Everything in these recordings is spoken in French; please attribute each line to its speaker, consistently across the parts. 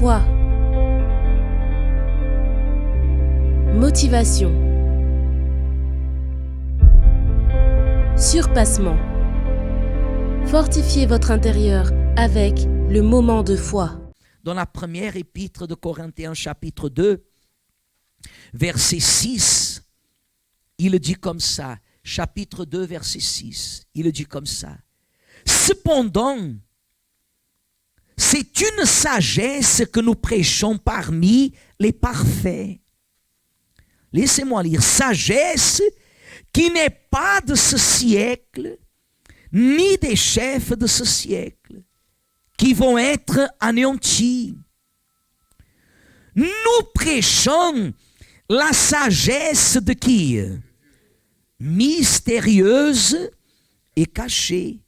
Speaker 1: Foi. Motivation. Surpassement. Fortifiez votre intérieur avec le moment de foi.
Speaker 2: Dans la première épître de Corinthiens chapitre 2, verset 6, il dit comme ça, chapitre 2, verset 6, il dit comme ça. Cependant, c'est une sagesse que nous prêchons parmi les parfaits. Laissez-moi lire. Sagesse qui n'est pas de ce siècle, ni des chefs de ce siècle, qui vont être anéantis. Nous prêchons la sagesse de qui? Mystérieuse et cachée,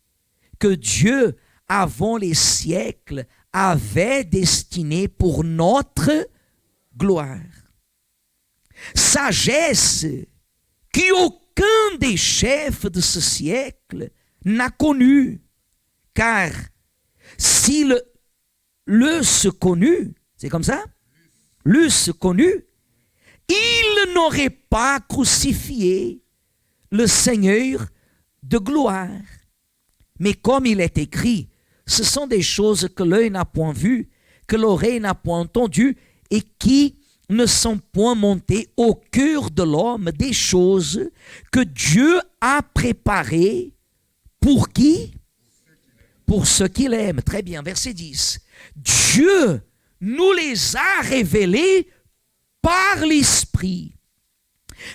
Speaker 2: que Dieu, avant les siècles, avait destinée pour notre gloire. Sagesse qui aucun des chefs de ce siècle n'a connue, car s'ils l'eussent connu, c'est comme ça, l'eussent connu, ils n'auraient pas crucifié le Seigneur de gloire. Mais comme il est écrit, ce sont des choses que l'œil n'a point vues, que l'oreille n'a point entendues, et qui ne sont point montées au cœur de l'homme, des choses que Dieu a préparées pour qui? Pour ceux qu'il aime. Très bien, verset 10. Dieu nous les a révélées par l'Esprit,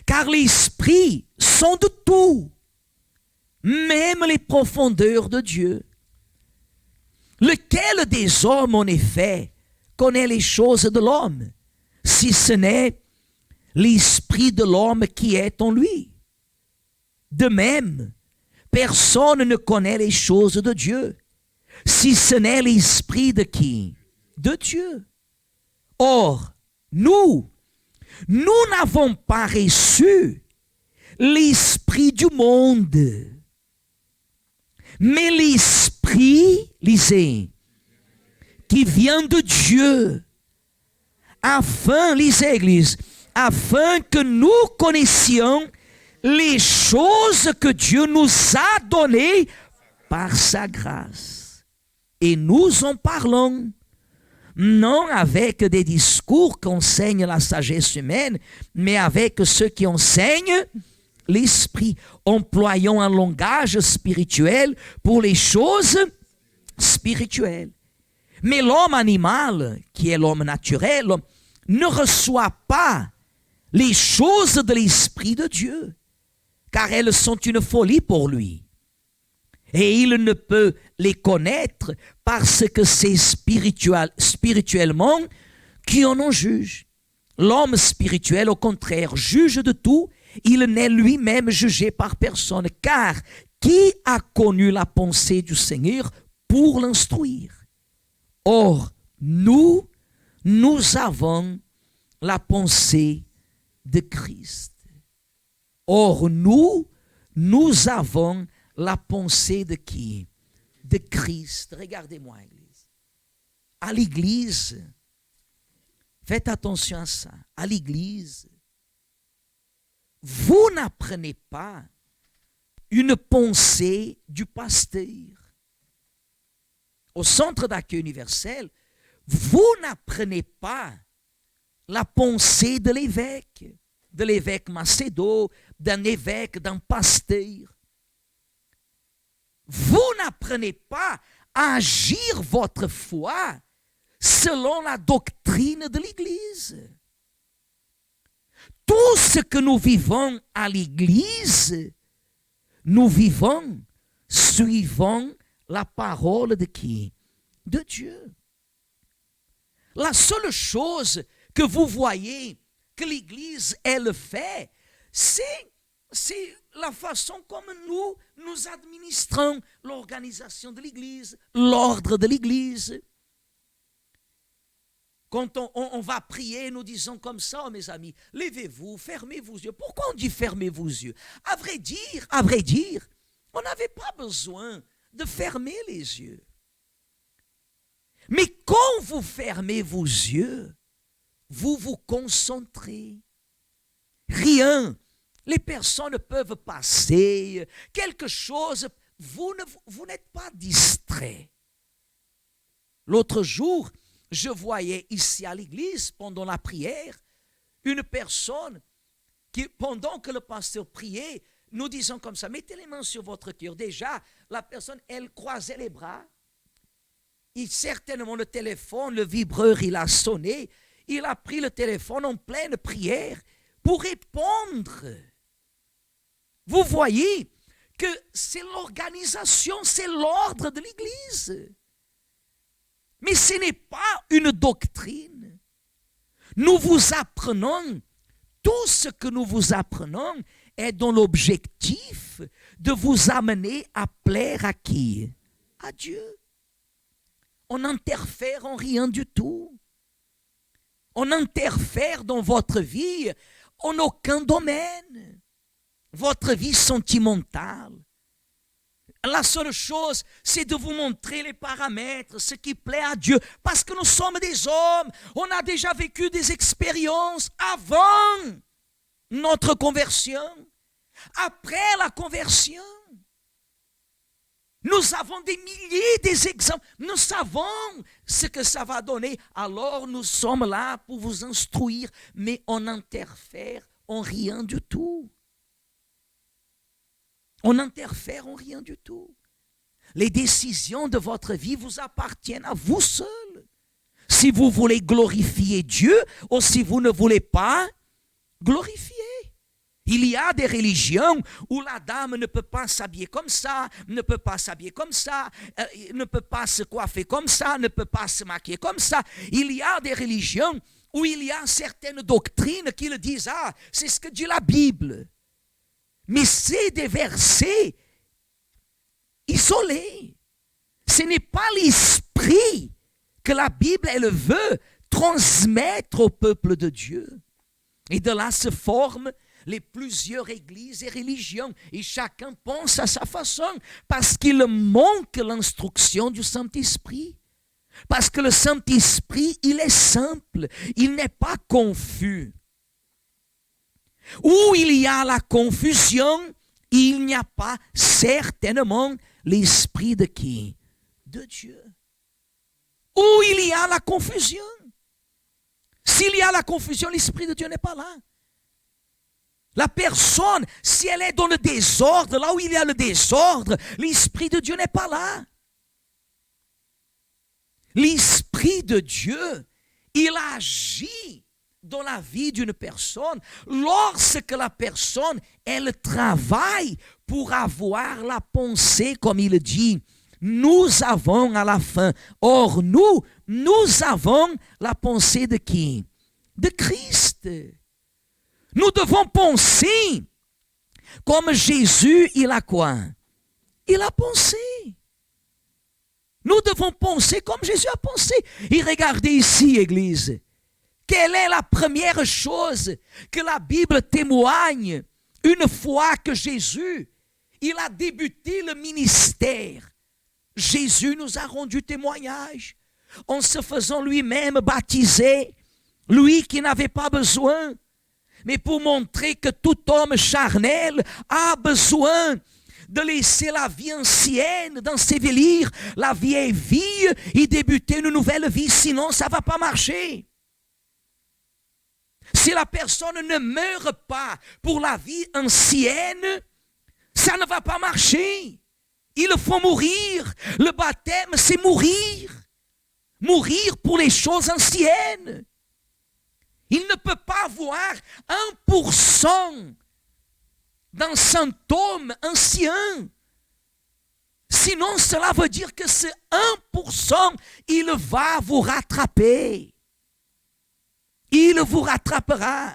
Speaker 2: car l'Esprit sont de tout, même les profondeurs de Dieu. Lequel des hommes, en effet, connaît les choses de l'homme, si ce n'est l'esprit de l'homme qui est en lui? De même, personne ne connaît les choses de Dieu, si ce n'est l'esprit de qui? De Dieu. Or, nous n'avons pas reçu l'esprit du monde, mais l'esprit, lisez, qui vient de Dieu, afin, lisez Église, afin que nous connaissions les choses que Dieu nous a données par sa grâce. Et nous en parlons, non avec des discours qu'enseigne la sagesse humaine, mais avec ceux qui enseignent l'esprit, employant un langage spirituel pour les choses spirituelles. Mais l'homme animal, qui est l'homme naturel, ne reçoit pas les choses de l'Esprit de Dieu, car elles sont une folie pour lui. Et il ne peut les connaître parce que c'est spirituellement qu'on en juge. L'homme spirituel, au contraire, juge de tout. Il n'est lui-même jugé par personne, car qui a connu la pensée du Seigneur pour l'instruire? Or, nous avons la pensée de Christ. Or, nous avons la pensée de qui? De Christ. Regardez-moi, Église. À l'Église, faites attention à ça. À l'Église, vous n'apprenez pas une pensée du pasteur. Au centre d'accueil universel, vous n'apprenez pas la pensée de l'évêque Macedo, d'un évêque, d'un pasteur. Vous n'apprenez pas à agir votre foi selon la doctrine de l'Église. Tout ce que nous vivons à l'Église, nous vivons suivant la parole de qui? De Dieu. La seule chose que vous voyez que l'Église, elle fait, c'est la façon comme nous administrons l'organisation de l'Église, l'ordre de l'Église. Quand on va prier, nous disons comme ça, mes amis, levez-vous, fermez vos yeux. Pourquoi on dit fermez vos yeux? À vrai dire, on n'avait pas besoin de fermer les yeux. Mais quand vous fermez vos yeux, vous vous concentrez. Rien. Les personnes peuvent passer, quelque chose, vous n'êtes pas distrait. L'autre jour, je voyais ici à l'église, pendant la prière, une personne qui, pendant que le pasteur priait, nous disons comme ça, mettez les mains sur votre cœur. Déjà, la personne, elle croisait les bras. Et certainement le téléphone, le vibreur, il a sonné. Il a pris le téléphone en pleine prière pour répondre. Vous voyez que c'est l'organisation, c'est l'ordre de l'Église. Mais ce n'est pas une doctrine. Nous vous apprenons, tout ce que nous vous apprenons est dans l'objectif de vous amener à plaire à qui? À Dieu. On n'interfère en rien du tout. On n'interfère dans votre vie en aucun domaine. Votre vie sentimentale. La seule chose, c'est de vous montrer les paramètres, ce qui plaît à Dieu. Parce que nous sommes des hommes. On a déjà vécu des expériences avant notre conversion. Après la conversion. Nous avons des milliers d'exemples. Nous savons ce que ça va donner. Alors nous sommes là pour vous instruire. Mais on n'interfère en rien du tout. On n'interfère en rien du tout. Les décisions de votre vie vous appartiennent à vous seuls. Si vous voulez glorifier Dieu ou si vous ne voulez pas glorifier. Il y a des religions où la dame ne peut pas s'habiller comme ça, ne peut pas s'habiller comme ça, ne peut pas se coiffer comme ça, ne peut pas se maquiller comme ça. Il y a des religions où il y a certaines doctrines qui le disent, ah, c'est ce que dit la Bible. Mais c'est des versets isolés. Ce n'est pas l'esprit que la Bible, elle veut transmettre au peuple de Dieu. Et de là se forment les plusieurs églises et religions. Et chacun pense à sa façon parce qu'il manque l'instruction du Saint-Esprit. Parce que le Saint-Esprit, il est simple, il n'est pas confus. Où il y a la confusion, il n'y a pas certainement l'Esprit de qui? De Dieu. Où il y a la confusion. S'il y a la confusion, l'Esprit de Dieu n'est pas là. La personne, si elle est dans le désordre, là où il y a le désordre, l'Esprit de Dieu n'est pas là. L'Esprit de Dieu, il agit dans la vie d'une personne lorsque la personne, elle travaille pour avoir la pensée, comme il dit, nous avons à la fin. Or, nous avons la pensée de qui? De Christ. Nous devons penser comme Jésus, il a quoi? Il a pensé. Nous devons penser comme Jésus a pensé. Et regardez ici, Église. Quelle est la première chose que la Bible témoigne une fois que Jésus, il a débuté le ministère? Jésus nous a rendu témoignage en se faisant lui-même baptiser, lui qui n'avait pas besoin, mais pour montrer que tout homme charnel a besoin de laisser la vie ancienne, d'ensevelir la vieille vie et débuter une nouvelle vie, sinon ça ne va pas marcher. Si la personne ne meurt pas pour la vie ancienne, ça ne va pas marcher. Il faut mourir. Le baptême, c'est mourir. Mourir pour les choses anciennes. Il ne peut pas avoir 1% d'un symptôme ancien. Sinon, cela veut dire que ce 1%, il va vous rattraper. Il vous rattrapera.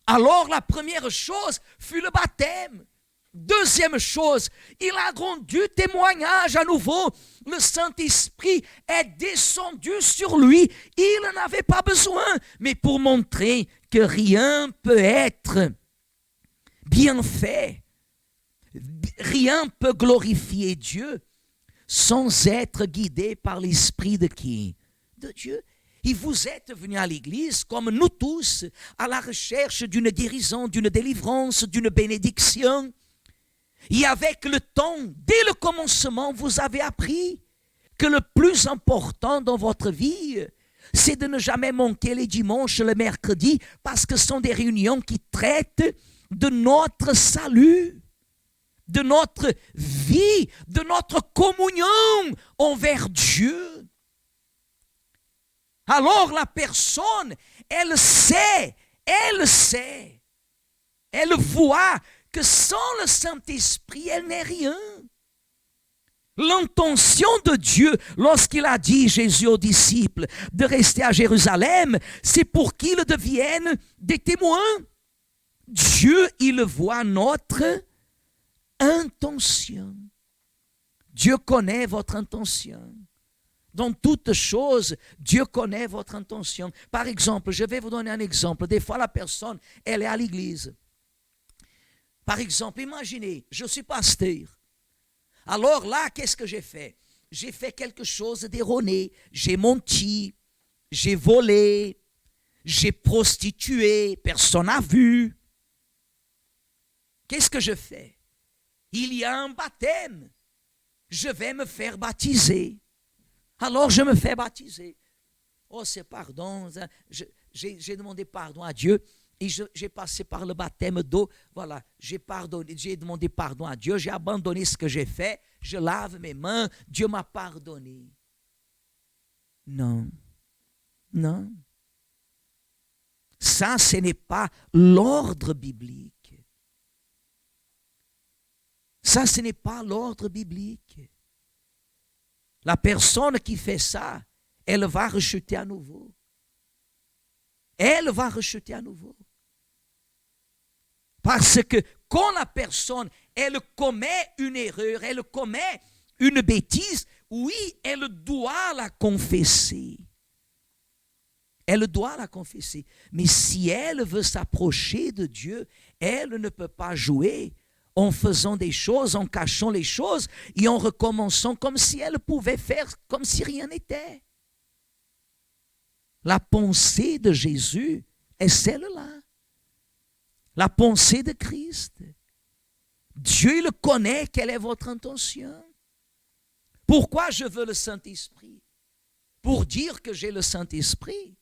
Speaker 2: Alors, la première chose fut le baptême. Deuxième chose, il a rendu témoignage à nouveau. Le Saint-Esprit est descendu sur lui. Il n'en avait pas besoin, mais pour montrer que rien peut être bien fait. Rien peut glorifier Dieu sans être guidés par l'esprit de qui? De Dieu. Et vous êtes venus à l'église, comme nous tous, à la recherche d'une guérison, d'une délivrance, d'une bénédiction. Et avec le temps, dès le commencement, vous avez appris que le plus important dans votre vie, c'est de ne jamais manquer les dimanches, le mercredi, parce que ce sont des réunions qui traitent de notre salut, de notre vie, de notre communion envers Dieu. Alors la personne, elle sait, elle voit que sans le Saint-Esprit, elle n'est rien. L'intention de Dieu, lorsqu'il a dit, Jésus aux disciples, de rester à Jérusalem, c'est pour qu'ils deviennent des témoins. Dieu, il voit notre intention. Dieu connaît votre intention. Dans toutes choses, Dieu connaît votre intention. Par exemple, je vais vous donner un exemple. Des fois, la personne, elle est à l'église. Par exemple, imaginez, je suis pasteur. Alors là, qu'est-ce que j'ai fait? J'ai fait quelque chose d'erroné. J'ai menti, j'ai volé, j'ai prostitué, personne n'a vu. Qu'est-ce que je fais? Il y a un baptême. Je vais me faire baptiser. Alors je me fais baptiser. Oh, c'est pardon. J'ai demandé pardon à Dieu. Et j'ai passé par le baptême d'eau. Voilà, j'ai demandé pardon à Dieu. J'ai abandonné ce que j'ai fait. Je lave mes mains. Dieu m'a pardonné. Non. Non. Ça, ce n'est pas l'ordre biblique. Ça, ce n'est pas l'ordre biblique. La personne qui fait ça, elle va rechuter à nouveau. Elle va rechuter à nouveau. Parce que quand la personne, elle commet une erreur, elle commet une bêtise, oui, elle doit la confesser. Elle doit la confesser. Mais si elle veut s'approcher de Dieu, elle ne peut pas jouer en faisant des choses, en cachant les choses et en recommençant comme si elle pouvait faire comme si rien n'était. La pensée de Jésus est celle-là. La pensée de Christ. Dieu il connaît quelle est votre intention. Pourquoi je veux le Saint-Esprit? Pour dire que j'ai le Saint-Esprit.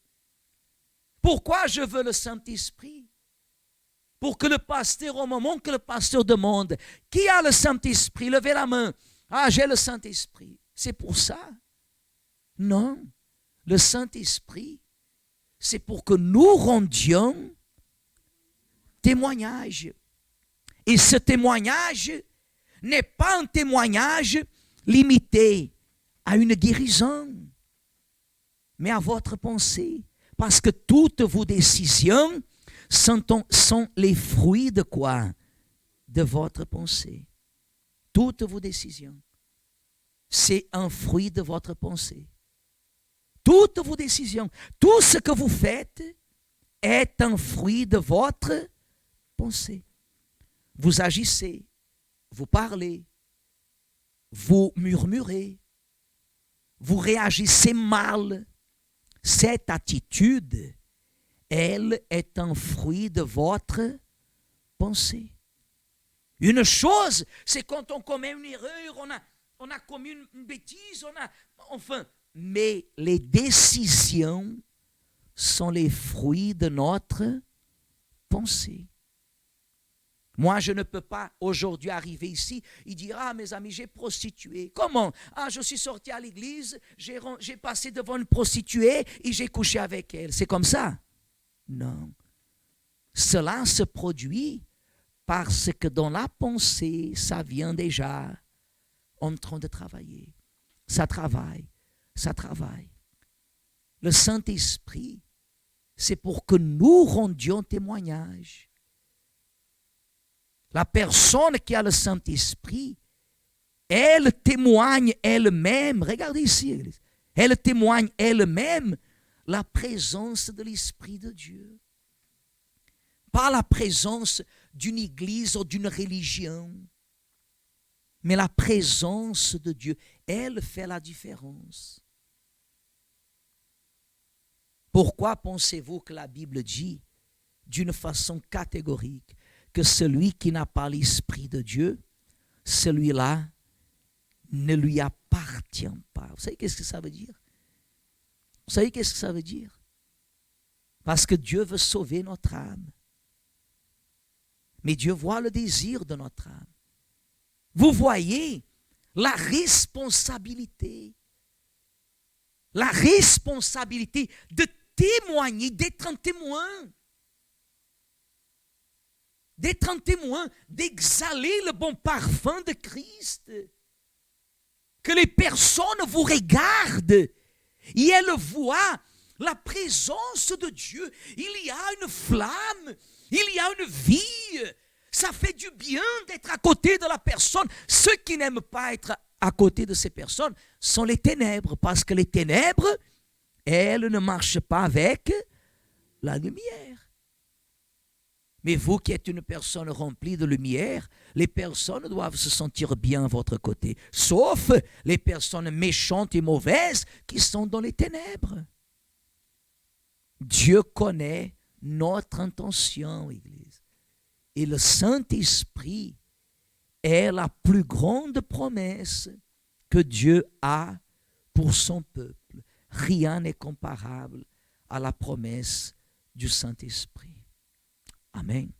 Speaker 2: Pourquoi je veux le Saint-Esprit? Pour que le pasteur, au moment que le pasteur demande, qui a le Saint-Esprit? Levez la main. Ah, j'ai le Saint-Esprit. C'est pour ça? Non. Le Saint-Esprit, c'est pour que nous rendions témoignage. Et ce témoignage n'est pas un témoignage limité à une guérison, mais à votre pensée. Parce que toutes vos décisions sont les fruits de quoi? De votre pensée. Toutes vos décisions, c'est un fruit de votre pensée. Toutes vos décisions, tout ce que vous faites est un fruit de votre pensée. Vous agissez, vous parlez, vous murmurez, vous réagissez mal. Cette attitude, elle est un fruit de votre pensée. Une chose, c'est quand on commet une erreur, on a commis une bêtise, mais les décisions sont les fruits de notre pensée. Moi, je ne peux pas aujourd'hui arriver ici et dire, ah, mes amis, j'ai prostitué. Comment? Ah, je suis sorti à l'église, j'ai passé devant une prostituée et j'ai couché avec elle. C'est comme ça? Non. Cela se produit parce que dans la pensée, ça vient déjà en train de travailler. Ça travaille. Le Saint-Esprit, c'est pour que nous rendions témoignage. La personne qui a le Saint-Esprit, elle témoigne elle-même, regardez ici, elle témoigne elle-même la présence de l'Esprit de Dieu. Pas la présence d'une église ou d'une religion, mais la présence de Dieu. elle fait la différence. Pourquoi pensez-vous que la Bible dit d'une façon catégorique que celui qui n'a pas l'Esprit de Dieu, celui-là ne lui appartient pas? Vous savez qu'est-ce que ça veut dire? Vous savez qu'est-ce que ça veut dire? Parce que Dieu veut sauver notre âme. Mais Dieu voit le désir de notre âme. Vous voyez la responsabilité de témoigner, d'être un témoin, d'exhaler le bon parfum de Christ. Que les personnes vous regardent et elles voient la présence de Dieu. Il y a une flamme, il y a une vie. Ça fait du bien d'être à côté de la personne. Ceux qui n'aiment pas être à côté de ces personnes sont les ténèbres, parce que les ténèbres, elles ne marchent pas avec la lumière. Mais vous qui êtes une personne remplie de lumière, les personnes doivent se sentir bien à votre côté, sauf les personnes méchantes et mauvaises qui sont dans les ténèbres. Dieu connaît notre intention, Église. Et le Saint-Esprit est la plus grande promesse que Dieu a pour son peuple. Rien n'est comparable à la promesse du Saint-Esprit. Amen.